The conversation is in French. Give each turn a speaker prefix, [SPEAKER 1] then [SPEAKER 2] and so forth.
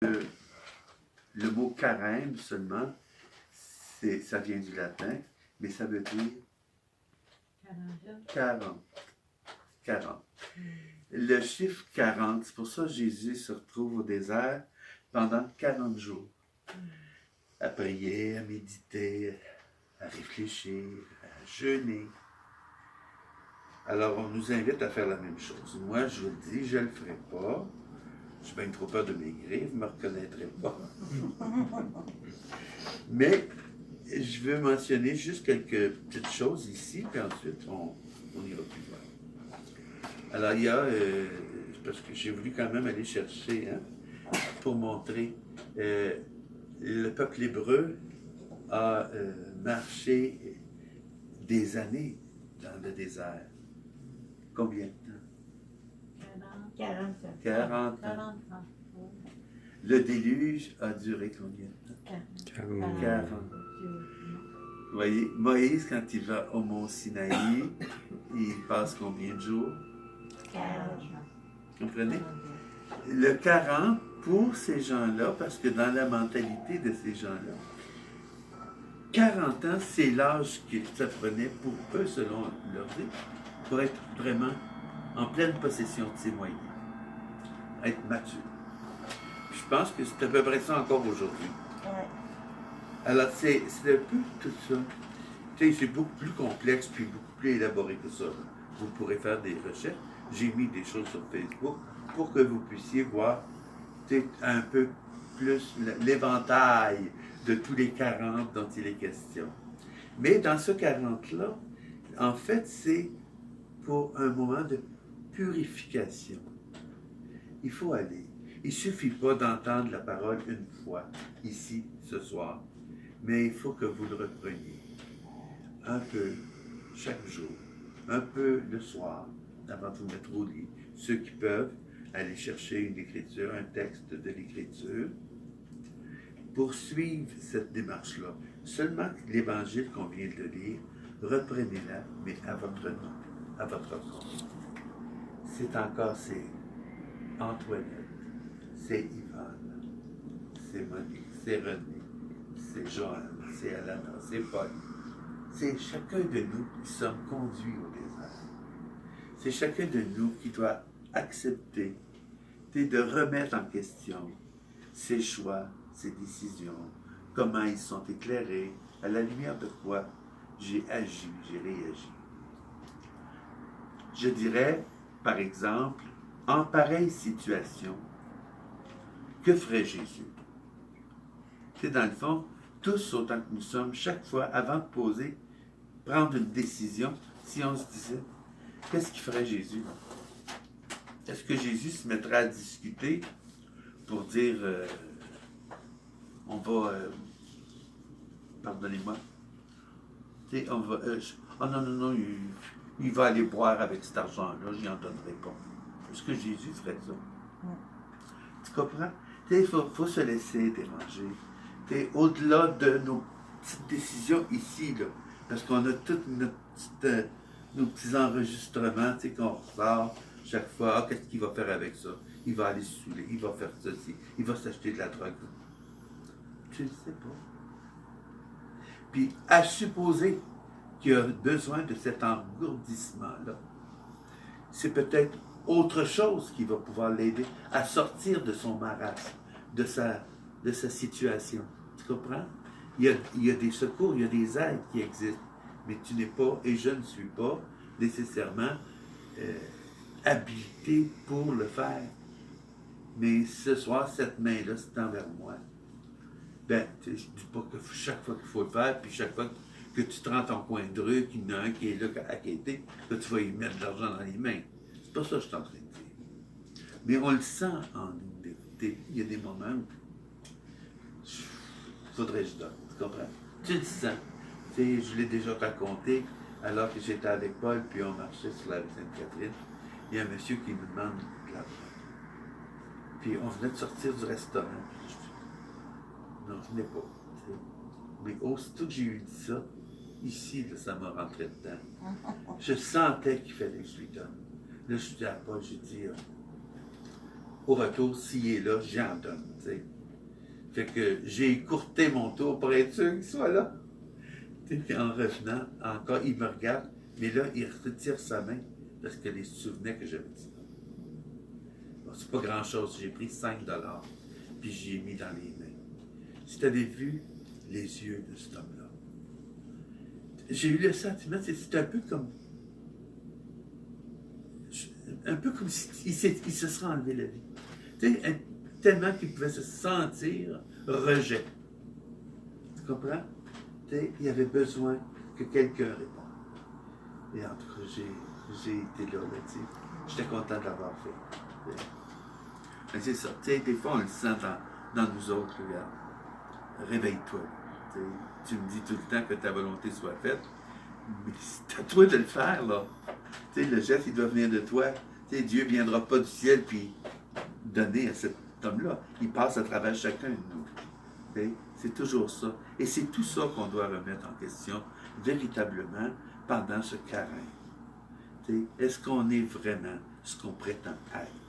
[SPEAKER 1] Le mot carême seulement, ça vient du latin, mais ça veut dire 40. 40. Le chiffre 40, c'est pour ça que Jésus se retrouve au désert pendant 40 jours. À prier, à méditer, à réfléchir, à jeûner. Alors, on nous invite à faire la même chose. Moi, je vous le dis, je ne le ferai pas. Je suis bien trop peur de maigrir, vous ne me reconnaîtrez pas. Mais je veux mentionner juste quelques petites choses ici, puis ensuite, on ira plus loin. Alors, il y a, parce que j'ai voulu quand même aller chercher, pour montrer, le peuple hébreu a marché des années dans le désert. Combien de temps? 40 ans. Le déluge a duré combien de temps? 40. Vous voyez, Moïse, quand il va au mont Sinaï, il passe combien de jours?
[SPEAKER 2] 40.
[SPEAKER 1] Comprenez? Le 40, pour ces gens-là, parce que dans la mentalité de ces gens-là, 40 ans, c'est l'âge que ça prenait pour eux, selon leur vie, pour être vraiment en pleine possession de ses moyens, être mature. Puis je pense que c'est à peu près ça encore aujourd'hui.
[SPEAKER 2] Ouais.
[SPEAKER 1] Alors, c'est un peu tout ça. Tu sais, c'est beaucoup plus complexe puis beaucoup plus élaboré que ça. Vous pourrez faire des recherches. J'ai mis des choses sur Facebook pour que vous puissiez voir un peu plus l'éventail de tous les 40 dont il est question. Mais dans ce 40-là, en fait, c'est pour un moment de purification. Il faut aller. Il ne suffit pas d'entendre la parole une fois, ici, ce soir, mais il faut que vous le repreniez. Un peu, chaque jour, un peu le soir, avant de vous mettre au lit. Ceux qui peuvent, aller chercher une écriture, un texte de l'écriture, pour suivre cette démarche-là. Seulement l'évangile qu'on vient de lire, reprenez-la, mais à votre nom, à votre compte. C'est encore, c'est Antoinette, c'est Yvonne, c'est Monique, c'est René, c'est Joanne, c'est Alana, c'est Paul. C'est chacun de nous qui sommes conduits au désert. C'est chacun de nous qui doit accepter de remettre en question ses choix, ses décisions, comment ils sont éclairés, à la lumière de quoi j'ai agi, j'ai réagi. Je dirais, par exemple, en pareille situation, que ferait Jésus? C'est dans le fond, tous autant que nous sommes, chaque fois, avant de poser, prendre une décision, si on se disait, qu'est-ce qu'il ferait Jésus? Est-ce que Jésus se mettrait à discuter pour dire, on va, pardonnez-moi, on va, oh non, il va aller boire avec cet argent-là, je n'y en donnerai pas. Est-ce que Jésus ferait ça? Tu comprends? Il faut se laisser déranger. Au-delà de nos petites décisions ici, là, parce qu'on a tous nos petits enregistrements qu'on ressort chaque fois. Ah, qu'est-ce qu'il va faire avec ça? Il va aller se saouler, il va faire ceci, il va s'acheter de la drogue. Tu ne sais pas. Puis, à supposer qu'il a besoin de cet engourdissement-là, c'est peut-être autre chose qui va pouvoir l'aider à sortir de son marasme, de sa situation. Tu comprends? Il y a des secours, il y a des aides qui existent, mais tu n'es pas, et je ne suis pas, nécessairement habilité pour le faire. Mais ce soir, cette main-là, c'est envers moi. Ben, je ne dis pas que chaque fois qu'il faut le faire, puis chaque fois que tu te rends ton coin de rue, qu'il y en a un qui est là à quêter, que tu vas y mettre de l'argent dans les mains. C'est pas ça que je suis en train de dire. Mais on le sent en nous. Il y a des moments où faudrait que je donne. Tu comprends? Tu le sens. Tu sais, je l'ai déjà raconté, alors que j'étais avec Paul, puis on marchait sur la rue Sainte-Catherine. Il y a un monsieur qui me demande de l'argent. Puis on venait de sortir du restaurant. Non, je n'ai pas. T'sais. Mais aussitôt que j'ai eu dit ça, ici, là, ça m'a rentré dedans. Je sentais qu'il fallait que je lui donne. Là, je dis à Paul, j'ai dit, au retour, s'il est là, j'en donne. T'sais. Fait que j'ai écourté mon tour pour être sûr qu'il soit là. Puis en revenant, encore, il me regarde, mais là, il retire sa main parce qu'il se souvenait que j'avais dit non. Bon, c'est pas grand-chose. J'ai pris 5 $, puis j'y ai mis dans les mains. Si tu avais vu les yeux de cet homme-là, j'ai eu le sentiment, c'est un peu comme s'il se serait enlevé la vie. Tu sais, tellement qu'il pouvait se sentir rejet. Tu comprends? Tu sais, il avait besoin que quelqu'un réponde. Et en tout cas, j'ai été là, tu sais. J'étais content de l'avoir fait. Mais c'est ça. Tu sais, des fois, on le sent dans nous autres, regarde. Réveille-toi. Tu me dis tout le temps que ta volonté soit faite, mais c'est à toi de le faire, là. Tu sais, le geste, il doit venir de toi. Tu sais, Dieu ne viendra pas du ciel puis donner à cet homme-là. Il passe à travers chacun de nous. Tu sais, c'est toujours ça. Et c'est tout ça qu'on doit remettre en question, véritablement, pendant ce carême. Tu sais, est-ce qu'on est vraiment ce qu'on prétend être?